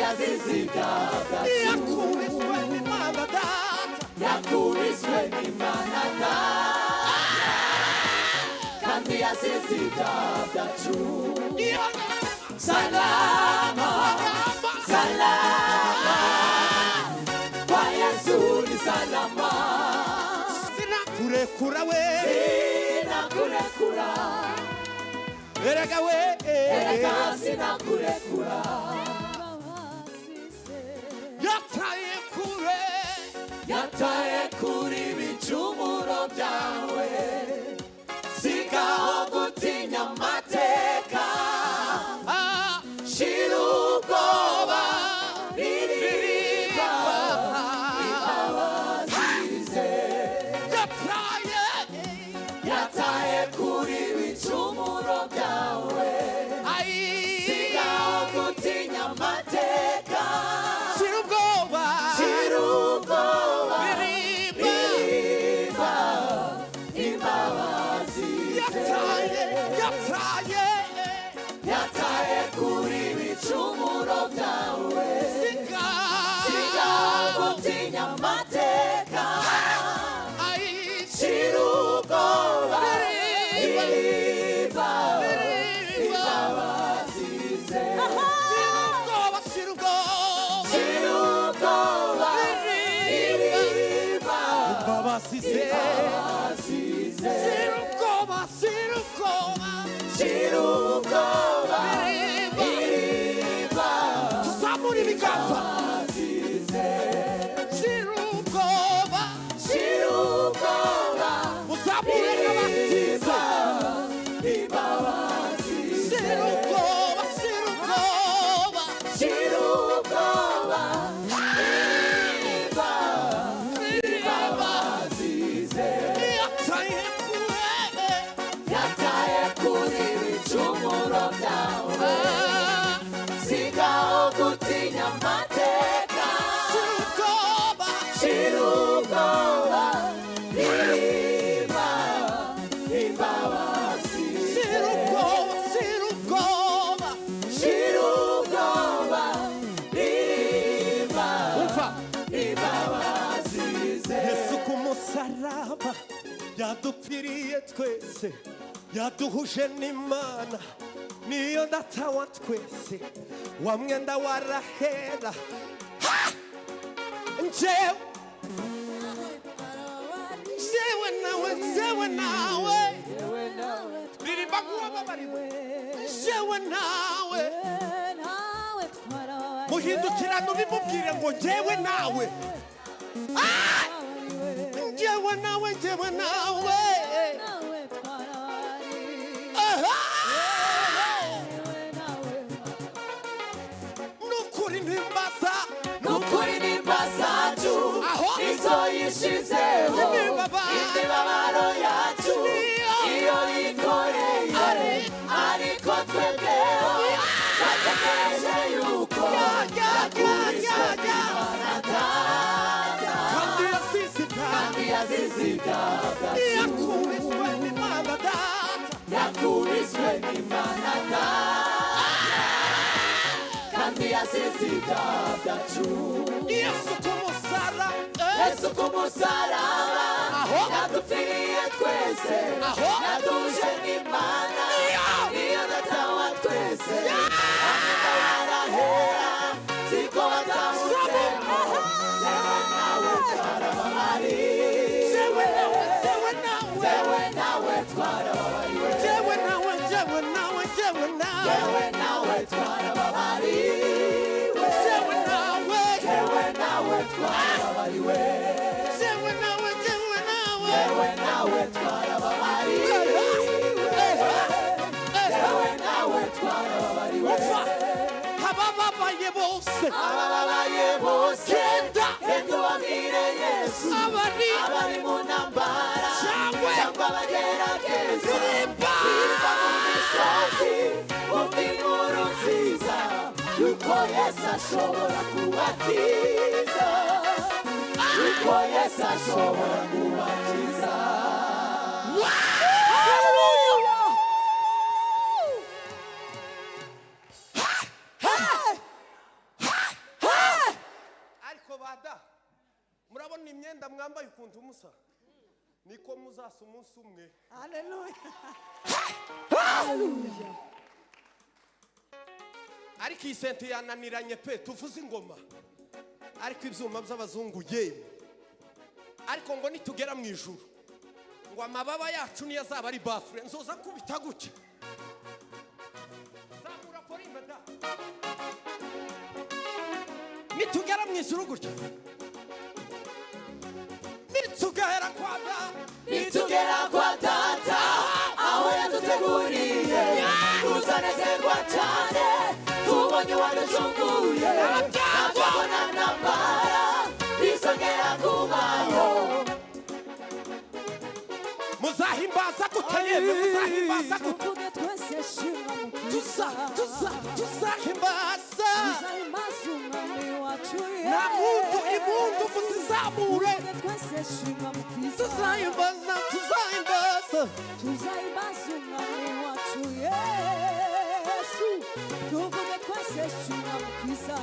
yazize ibyaha byacu yakubiswe n'Imana Data yakubiswe n'Imana Data kandi yazize ibyaha byacu salama salama kwa Yesu ni salama sinakurekura we sinakurekura erega we erega sinakurekura yataye kuri ibicumuro byawe sigaho gutinya amateka shira ubwoba ririba ibabazize yataye kuri ibicumuro byawe sigaho gutinya amateka shira ubwoba yataye kuri ibicumuro byawe sigaho gutinya amateka shira ubwoba ririba ibabazize shira ubwoba ririba ibabazize shira ubwoba ririba tuzamura ibiganza shira ubwoba muzamure nk'abasiza ibabazize shira ubwoba ririba ibabazize yataye kuri ibicumuro byawe sigaho gutinya amateka shira ubwoba ririba ibabazize shira ubwoba ririba ibabazize Yesu ku musaraba yadupfiriye twese yaduhuje n'Imana niyo Data wa twese wa mwenda warahera njyewe nawe ririmba nk'uwababariwe njyewe nawe muhindukirane ubimubwire ngo njyewe nawe njyewe nawe nukuri nimbaza izo yishizeho imibabaro yacu iyo yikoreye ariko twebweho twategereje yuko yakubiswe n'Imana Data kandi yazize ibyaha byacu yakubiswe n'Imana Data kandi yazize ibyaha byacu Yesu ku musaraba yadupfiriye twese yaduhuje n'Imana niyo Data wa twese amwenda warahera siko watamutsemo yewe nawe twarababariwe yewe nawe twarababariwe yewe nawe twarababariwe twarababariwe yewe nawe twarababariwe abababaye bose genda ubabwire Yesu abari mu ntambara cyangwa abagerageza ririmba mu misozi umva inkuru nziza yuko Yesu ashobora kubakiza yuko Yesu ashobora kubakiza bada murabona imyenda mwambaye ukuntu musa niko muzasa umunsi umwe. Haleluya. Haleluya. Ariko iyi sente yananiranye pe tuvuze ingoma ariko ibyuma by'abazungu yewe ariko ngo nitugera mu ijuru ngo amababa yacu niyo azaba ari bafure nzoza kubita gutya zamura forimba da nitugera mu ijuru gutya nitugera kwa data aho yaduteguriye tuzanezerwa cyane tubonye waducunguye ntabona ntambara bizongera kubaho. Muzahimbaza guteye muzahimbaza tuvuge twese shimwa mukiza tuzahimbaza umwami wacu na muntu ibundu muzizamure twese shimwa mukiza tuzahimbaza umwami wacu Yesu tuvuge twese shimwa mukiza.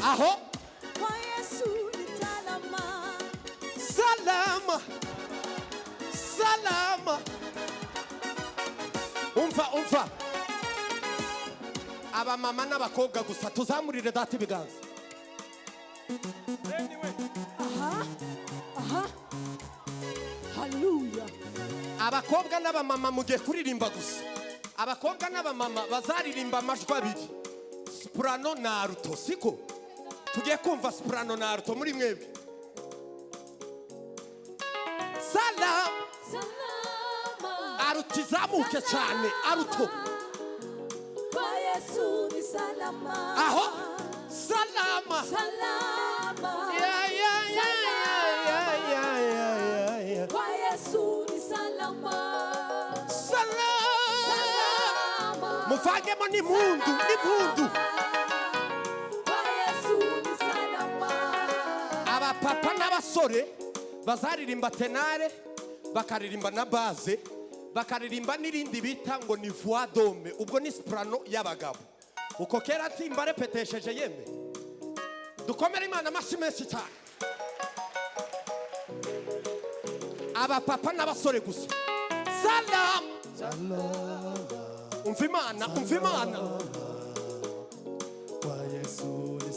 Aho kwa Yesu ni salama umva aba mama n'abakobwa gusa tuzamurire data ibiganza. Haleluya. Abakobwa n'abamama mugiye kuririmba gusa abakobwa n'abamama bazaririmba amajwi abiri soprano na alto siko tugiye kumva soprano na alto muri mwebwe. Salama alto izamuke cyane alto kwa Yesu ni salama. aho salama kwa Yesu ni salama. muvangemo n'impundu kwa Yesu ni salama. abapapa n'abasore bazaririmba tenare bakaririmba na base bakaririmba n'irindi bita ngo ni voix d'homme ubwo ni soprano y'abagabo uko kera timba repetesheje yeme dukomere Imana amashyi menshi cyane. Abapapa n'abasore gusa salam umva Imana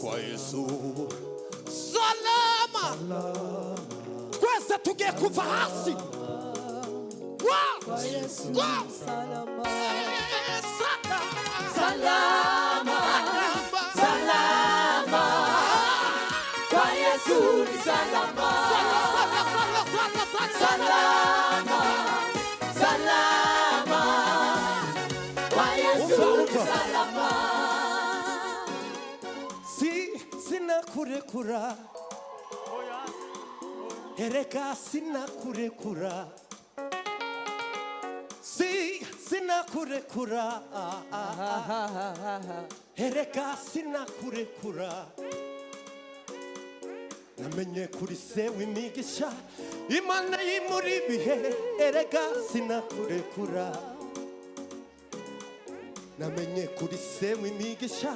kwa Yesu salama twese tugiye kuva hasi Kwa Yesu ni salama. Kwa Yesu ni salama. Kwa Yesu ni salama. Sinakurekura ereka sinakurekura sinakurekura erega sinakurekura namenye kuri se w'imigisha imana y'imuri ibihe erega sinakurekura namenye kuri se w'imigisha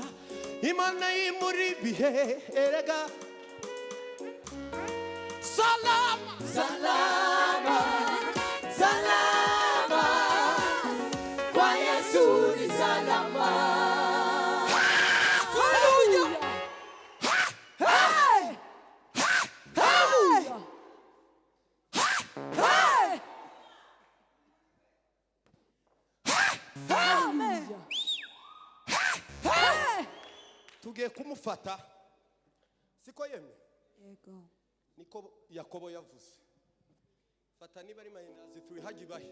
imana y'imuri ibihe erega salama Salama, salama, kwa Yesu ni salama. Hallelujah. Hey! Hallelujah! Hey! Amen. Hey! tugiye kumufata siko yemwe Yego. niko Yakobo yavuze fata niba ari mayinazi tubihagibahe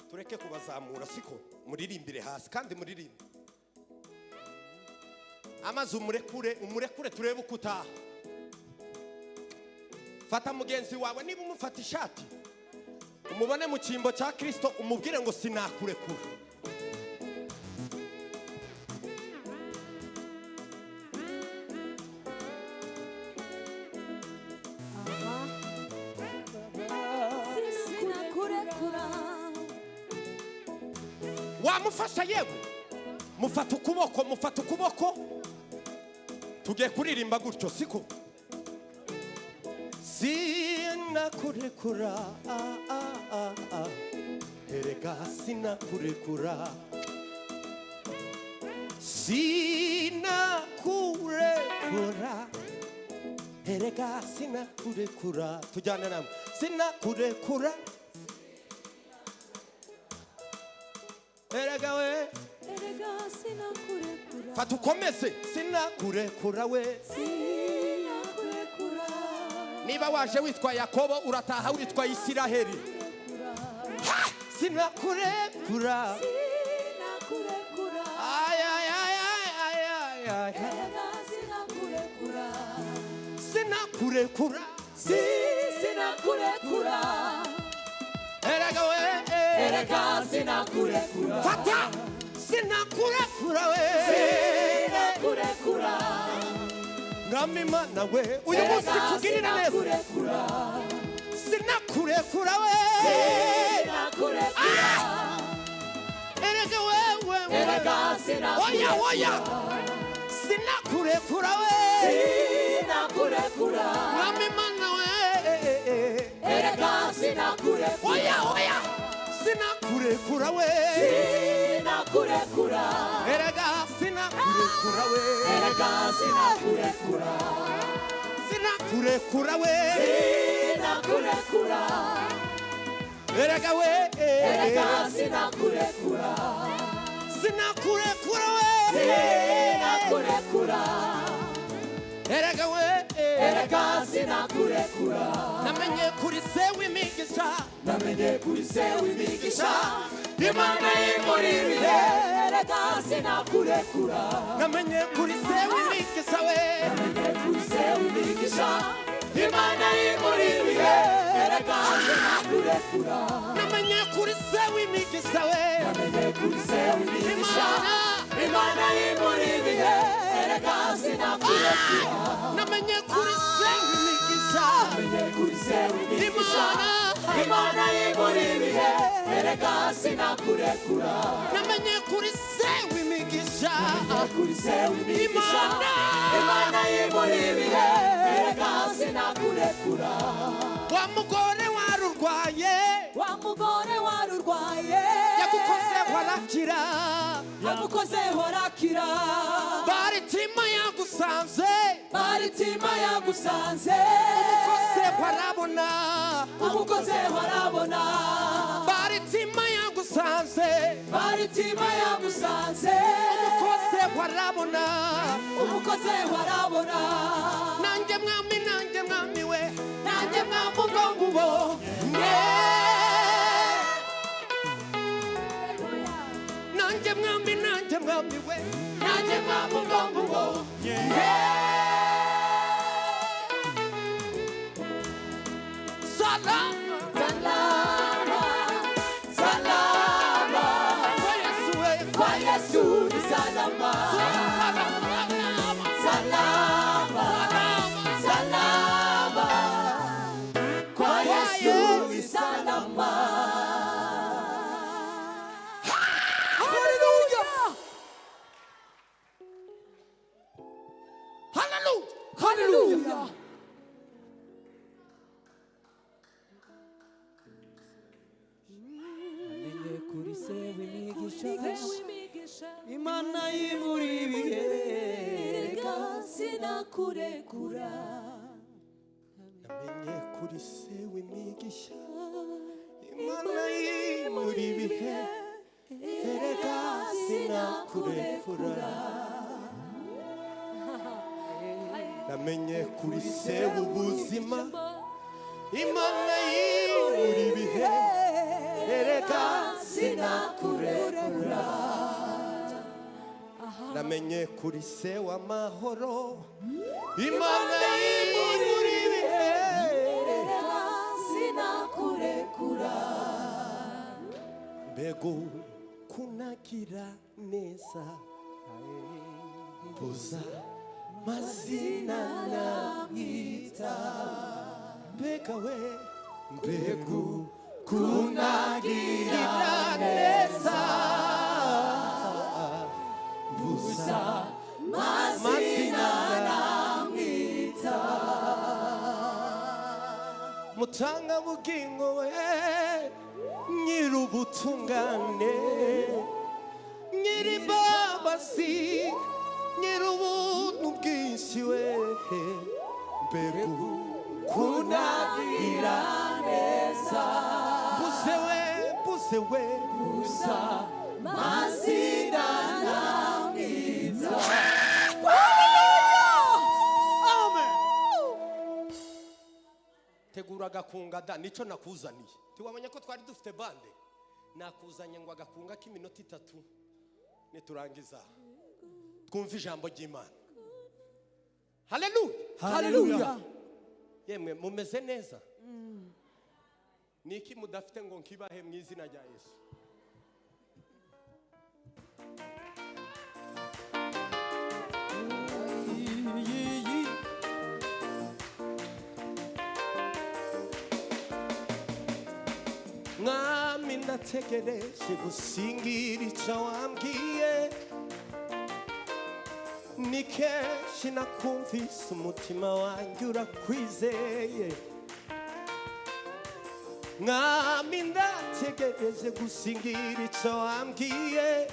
tureke kubazamura siko muririmbire hasi kandi muririmbe amazi umurekure turebe uko utaha fata mugenzi wawe niba umufata ishati umubone mu cyimbo cya Kristo umubwire ngo sinakurekura wamufasha yewe mufata ukuboko tugiye kuririmba gutyo siko sinakurekura erega sinakurekura sinakurekura erega sinakurekura tujyane namwe sinakurekura erega we Erega sinakurekura. fata ukomeze sinakurekura we Sinakurekura. niba waje witwa Yakobo urataha witwa Isiraheli sinakurekura Sinakurekura. ay Erega sinakurekura. sinakurekura Sinakurekura. erega we Erega sinakurekura. fata sinakurekura we Sinakurekura. ngami mana we uyu munsi kugirira neza Sinakurekura. sinakurekura we Sinakurekura. erega we Erega sinakurekura. oya sinakurekura we Sinakurekura. ngami mana we Erega sinakurekura. oya sinakurekura we Sinakurekura. erega sinakurekura we Erega sinakurekura. sinakurekura we Sinakurekura. erega we Erega sinakurekura. sinakurekura we Sinakurekura. erega we Erega sinakurekura. namenye kuri se w'imigisha Namenye kuri se w'imigisha Imana y'imuri ibihe Erega sinakurekura. namenye kuri se w'imigisha we Namenye kuri se w'imigisha Imana y'imuri ibihe Erega sinakurekura. namenye kuri se w'imigisha we Namenye kuri se w'imigisha Imana y'imuri ibihe Erega sinakurekura. namenye kuri se w'imigisha Namenye kuri se w'imigisha Imana y'imuri ibihe Erega sinakurekura. namenye kuri se w'imigisha Kuri se w'imigisha Imana y'imuri ibihe Erega sinakurekura. wa mugore warurwaye Wa mugore warurwaye yagukoze warakira yagukozeho arakira. baritima yagusanze Baritima yagusanze umukoze warabona umukozeho arabona. baritima yagusanze Baritima yagusanze umukoze warabona umukozeho arabona. nanjye mwami we Nanjye mwamugo ngubonye. nanjye mwami we Nanjye mwamugo ngubonye. salama Salama, salama, ni salama. Haleluya. Haleluya. Haleluya. Amenye kuri se w'imigisha Imana y'imuri ibihe Erega sinakurekura. Namenye kuri se w'imigisha Imana y'imuri ibihe erega sinakurekura. Namenye kuri se w'ubuzima Imana y'imuri ibihe erega sinakurekura. Namenye kuri se w'amahoro Imana y'imuri ibihe Erega sinakurekura. mbego kunagira neza mbuza mazina namwita. Mbega we mbego kunagira neza mbuza mazina namwita. Mutanga bugingo we nyir'ubutungane nyir'imbabazi nyir'ubuntu bwinshi we mbega kunagira neza mbuze we Gusa mazina namwita. tegura agakunga da nicyo nakuzaniye. Tiwabonye ko twari dufite bande? Nakuzanye ngo agakunga k'iminota 3 niturangiza twumva ijambo ry'Imana. Haleluya. Haleluya. Yemwe mumeze neza? Niki mudafite ngo nkibahe mu izina rya Yesu? Mwami ndategereje gusingira icyo wambwiye. Ni kenshi nakumvise umutima wanjye urakwizeye. Mwami ndategereje gusingira icyo wambwiye.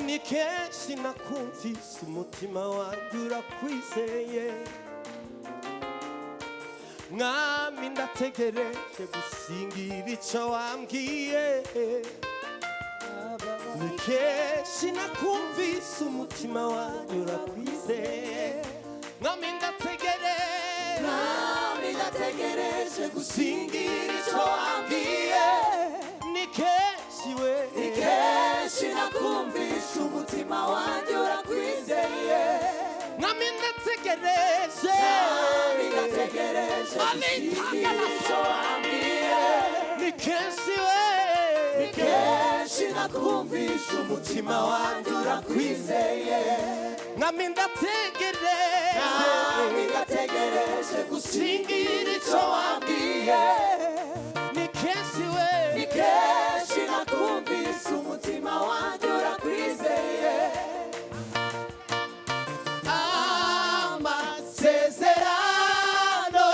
Ni kenshi nakumvise umutima wanjye urakwizeye. Mwami ndategereje gusingira icyo wambwiye. Ni kenshi nakumvise umutima wanjye urakwizeye. Mwami ndategereje gusingira icyo wambwiye. Ni kenshi we Ni kenshi nakumvise umutima wanjye urakwizeye. Mwami ndategereje gusingira icyo wambwiye. Ni kenshi we Ni kenshi nakumvise umutima wanjye urakwizeye. Mwami ndategereje gusingira icyo wambwiye. Ni kenshi we Ni kenshi nakumvise umutima wanjye urakwizeye. amasezerano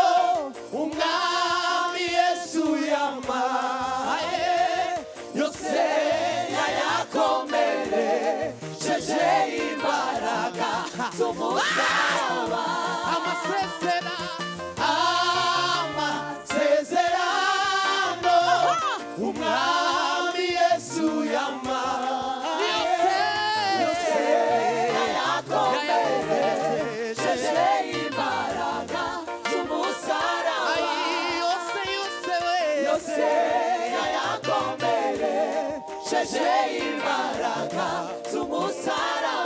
umwami Yesu yampaye yose yayakomeresheje imbaraga z'umusaraba. amasezerano umwami Yesu yampaye Yose yayakomeresheje imbaraga z'umusaraba. Yose yayakomeresheje imbaraga z'umusaraba.